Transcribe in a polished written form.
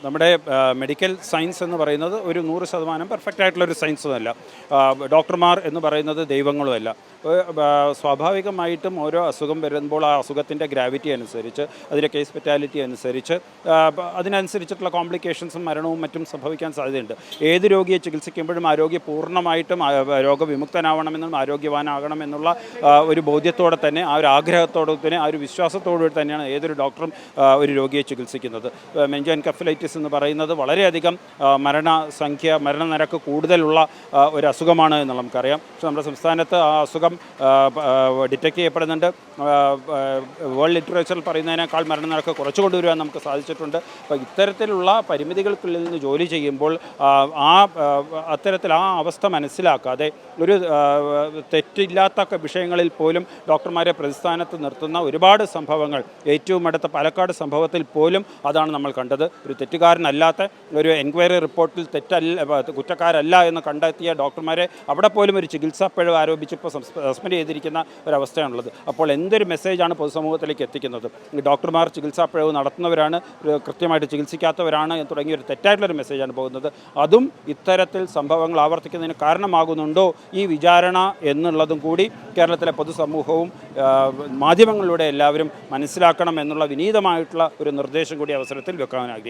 നമ്മുടെ medical science എന്ന് പറയുന്നത് ഒരു 100% പെർഫെക്റ്റ് ആയിട്ടുള്ളൊരു സയൻസുമല്ല. ഡോക്ടർമാർ എന്ന് പറയുന്നത് ദൈവങ്ങളുമല്ല. സ്വാഭാവികമായിട്ടും ഓരോ അസുഖം വരുമ്പോൾ ആ അസുഖത്തിൻ്റെ ഗ്രാവിറ്റി അനുസരിച്ച്, അതിൻ്റെ കേസ് ഫെറ്റാലിറ്റി അനുസരിച്ച്, അതിനനുസരിച്ചിട്ടുള്ള കോംപ്ലിക്കേഷൻസും മരണവും മറ്റും സംഭവിക്കാൻ സാധ്യതയുണ്ട്. ഏത് രോഗിയെ ചികിത്സിക്കുമ്പോഴും ആ രോഗി പൂർണ്ണമായിട്ടും രോഗവിമുക്തനാവണമെന്നും ആരോഗ്യവാനാകണമെന്നുള്ള ഒരു ബോധ്യത്തോടെ തന്നെ, ആ ഒരു ആഗ്രഹത്തോടെ തന്നെ, ആ ഒരു വിശ്വാസത്തോടുകൂടി തന്നെയാണ് ഏതൊരു ഡോക്ടറും ഒരു രോഗിയെ ചികിത്സിക്കുന്നത്. മെനിഞ്ചോഎൻകഫലൈറ്റിസ് എന്ന് പറയുന്നത് വളരെയധികം മരണനിരക്ക് കൂടുതലുള്ള ഒരു അസുഖമാണ് എന്ന് നമുക്കറിയാം. പക്ഷേ നമ്മുടെ സംസ്ഥാനത്ത് ആ അസുഖം ഡിറ്റക്ട് ചെയ്യപ്പെടുന്നുണ്ട്. വേൾഡ് ലിറ്ററേച്ചറിൽ പറയുന്നതിനേക്കാൾ മരണനിരക്ക് കുറച്ചു കൊണ്ടുവരുവാൻ നമുക്ക് സാധിച്ചിട്ടുണ്ട്. അപ്പോൾ ഇത്തരത്തിലുള്ള പരിമിതികൾക്കുള്ളിൽ നിന്ന് ജോലി ചെയ്യുമ്പോൾ അത്തരത്തിൽ ആ അവസ്ഥ മനസ്സിലാക്കാതെ ഒരു തെറ്റില്ലാത്ത വിഷയങ്ങളിൽ പോലും ഡോക്ടർമാരെ പ്രതിസ്ഥാനത്ത് നിർത്തുന്ന ഒരുപാട് സംഭവങ്ങൾ, ഏറ്റവും അടുത്ത പാലക്കാട് സംഭവത്തിൽ പോലും അതാണ് നമ്മൾ കണ്ടത്. ഒരു തെറ്റുകാരനല്ലാത്ത, ഒരു എൻക്വയറി റിപ്പോർട്ടിൽ കുറ്റക്കാരല്ല എന്ന് കണ്ടെത്തിയ ഡോക്ടർമാരെ അവിടെ പോലും ഒരു ചികിത്സാ പിഴവ് ആരോപിച്ചിപ്പോൾ സസ്പെൻഡ് ചെയ്തിരിക്കുന്ന ഒരവസ്ഥയാണുള്ളത്. അപ്പോൾ എന്തൊരു മെസ്സേജാണ് പൊതുസമൂഹത്തിലേക്ക് എത്തിക്കുന്നത്? ഡോക്ടർമാർ ചികിത്സാ പിഴവ് നടത്തുന്നവരാണ്, കൃത്യമായിട്ട് ചികിത്സിക്കാത്തവരാണ് തുടങ്ങിയ ഒരു തെറ്റായിട്ടുള്ളൊരു മെസ്സേജാണ് പോകുന്നത്. അതും ഇത്തരത്തിൽ സംഭവങ്ങൾ ആവർത്തിക്കുന്നതിന് കാരണമാകുന്നുണ്ടോ ഈ വിചാരണ എന്നുള്ളതും കൂടി കേരളത്തിലെ പൊതുസമൂഹവും മാധ്യമങ്ങളിലൂടെ എല്ലാവരും മനസ്സിലാക്കണം എന്നുള്ള വിനീതമായിട്ടുള്ള ഒരു നിർദ്ദേശം കൂടി അവസരത്തിൽ വെക്കാൻ ആഗ്രഹിക്കുന്നു.